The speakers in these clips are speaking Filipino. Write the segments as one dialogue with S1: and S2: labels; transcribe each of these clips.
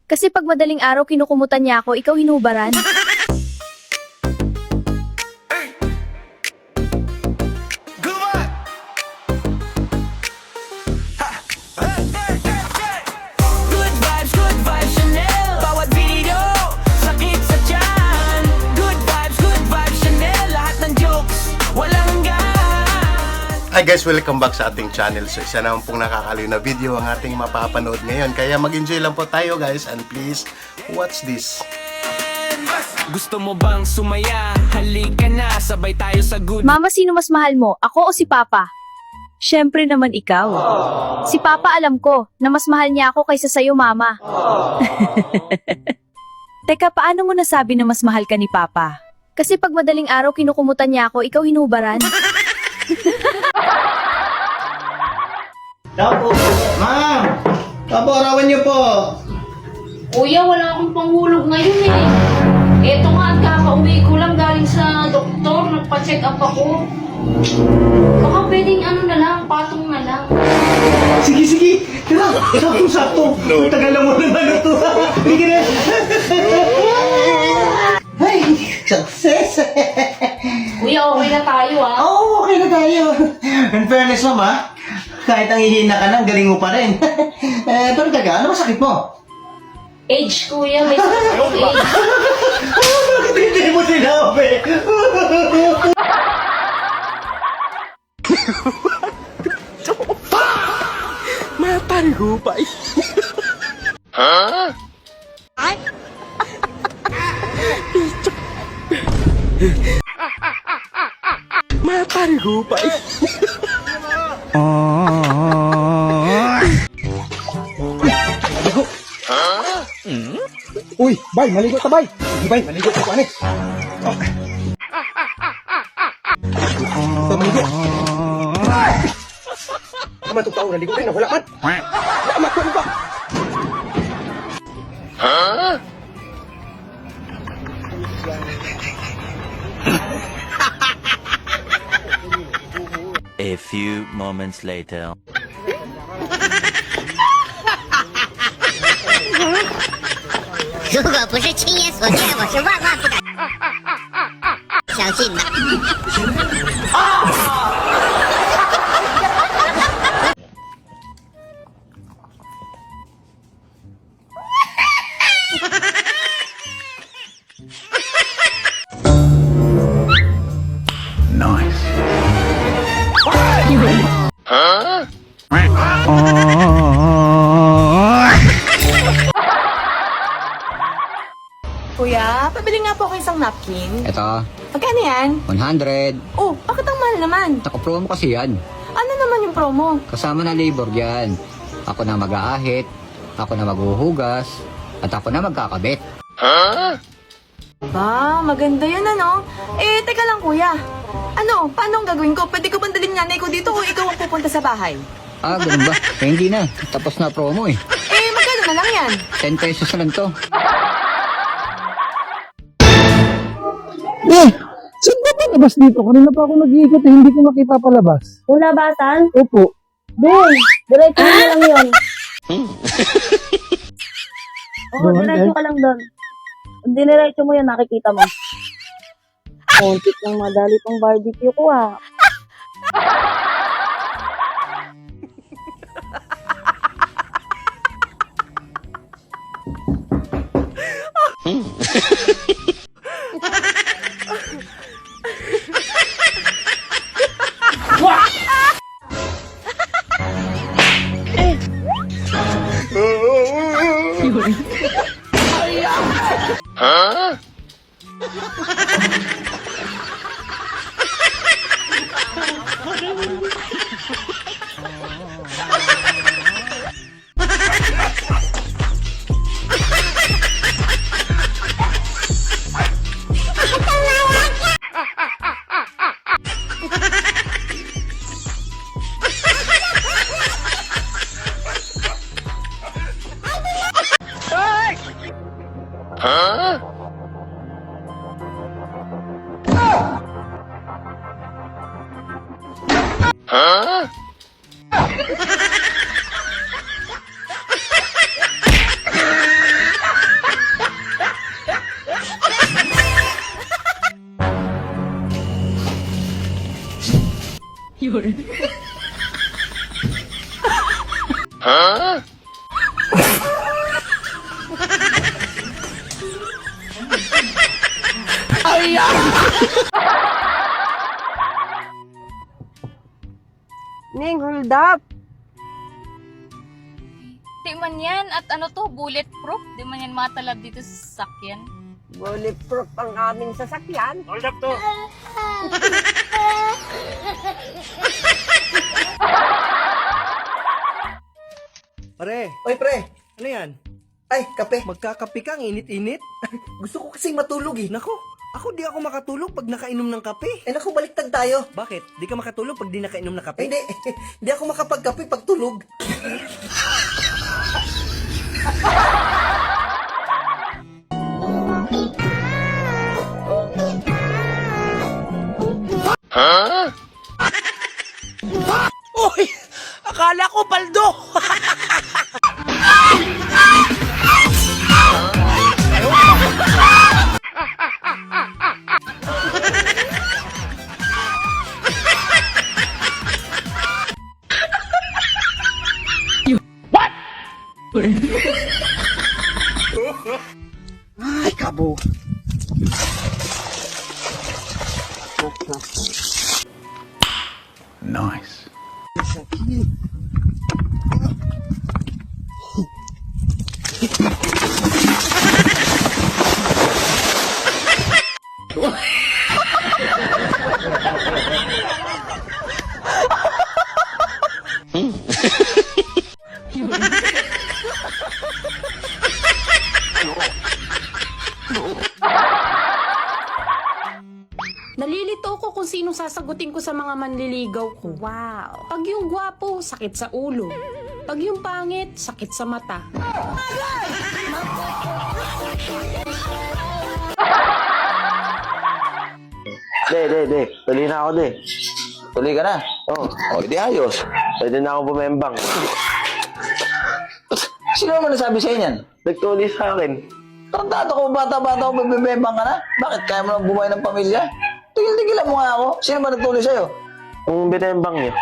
S1: Kasi pag madaling araw kinukumutan niya ako, ikaw hinubaran.
S2: Good vibes, Chanel. Bawat video, sakit sa tiyan. Good vibes, Chanel. Lahat ng jokes, walang hanggan.
S3: Hi guys, welcome back sa ating channel. So isa naman pong nakakaliw na video ang ating mapapanood ngayon. Kaya mag-enjoy lang po tayo guys, and please watch this.
S2: Gusto mo bang sumaya? Halika na, sabay tayo sa good.
S1: Mama, sino mas mahal mo? Ako o si Papa? Siyempre naman ikaw. Si Papa alam ko na mas mahal niya ako kaysa sa'yo, Mama. Teka, paano mo nasabi na mas mahal ka ni Papa? Kasi pag madaling araw kinukumutan niya ako, ikaw hinubaran.
S4: Daw po. Ma'am! Tapo, arawan niyo po.
S5: Kuya, wala akong panghulog ngayon eh. Eto nga at kakauwi ko lang galing sa doktor, nagpa-check up ako. Baka pwedeng ano na lang, patong na lang.
S4: Sige, sige. Tira, sakto-sakto. Tagalan mo naman ito. Sige na. Ay, success.
S5: Kuya, okay na tayo ah.
S4: Oo, okay na tayo. In fairness, mama, kahit ang ihina ka na, galing mo pa rin. Pero taga, ano masakit mo?
S5: Age, kuya, may sakit age.
S4: Bakit hindi mo sinabi?
S2: Matarihupay. Matarihupay.
S6: Uy, bay, maligo ta, bay. Sige, bay, maligo ta ko ani. Maligo. Tama itong tao, naligo rin, wala man. Wala man, ba?
S7: A few moments later.
S8: 如果不是亲眼所见，我是万万不敢相信的。
S9: Kuya, pabili nga po ako isang napkin.
S10: Eto,
S9: Magkano yan?
S10: 100.
S9: Oh, bakit ang mahal naman?
S10: Naka-promo kasi yan.
S9: Ano naman yung promo?
S10: Kasama na labor yan. Ako na mag-aahit, ako na maghuhugas, at ako na magkakabit.
S9: Ba, maganda yun ano? Eh, teka lang kuya. Ano, paano ang gagawin ko? Pwede ko bandalin nanay ko dito o ikaw ang pupunta sa bahay?
S10: Ah, ganun ba? Eh, hindi na. Tapos na promo eh.
S9: Eh, magkano na lang yan?
S10: 10 pesos na lang to.
S6: Eh, saan ba palabas dito? Kanina pa ako nag-iikot eh, hindi ko makita palabas.
S5: Yung labasan?
S6: Opo.
S5: Doon! Diretso mo lang yun. Oo,
S6: Doon,
S5: diretso
S6: eh?
S5: ka lang doon. Pag diniretso mo yan, nakikita mo. Kontit ng madali tong barbecue ko ah.
S9: Ning, hold up.
S5: Di man yan. At ano to, bulletproof. Di man yan matalab dito sa sasakyan.
S9: Bulletproof ang aming sasakyan.
S4: Pare,
S11: Oy, pre.
S4: ano yan?
S11: Ay, kape.
S4: Magkakape kang init-init?
S11: Gusto ko kasing matulog eh.
S4: Nako, di ako makatulog pag nakainom ng kape.
S11: Eh, naku, baliktad tayo.
S4: Bakit? Di ka makatulog pag di nakainom ng kape?
S11: Hindi, hindi ako makapagkape pag tulog.
S4: Uy! Akala ko baldo!
S11: Ay, kabo.
S3: Nice.
S9: Nalilito ko kung sino sasagutin ko sa mga manliligaw ko. Wow. Pag yung gwapo, sakit sa ulo. Pag yung pangit, sakit sa mata.
S11: De. Tuloy na ako, de. Tuloy ka na. Oh, di ayos. Pwede na ako bumembang. Sino naman nasabi sa'yo niyan? Nagtuloy sa akin. Tantado ko, bata-bata ako, bumembang ka na? Bakit? Kaya mo lang bumahay ng pamilya? Tigil-tigilan mo nga ako. Sino ba nagtuloy sa'yo? Yung binembang niya.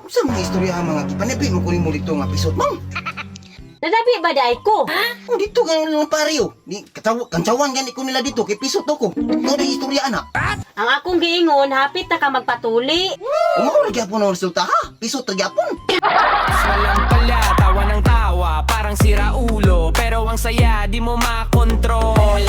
S11: Sa mga istorya ang mga kipanabi mo kunin mo dito nga episode, ma'am.
S5: Nadabi ba dahi ko?
S11: Oh, dito ganyan ng pare, oh. Di, kansawan gani ko nila dito, kay episode ko. Ito na istorya, anak.
S5: Ang akong giingon, hapit na ka magpatuli.
S11: Umaw, nagyapon ang resulta, ha? Episode, nagyapon.
S2: Walang pala, tawa ng tawa, parang sira ulo. Pero ang saya, di mo makontrol.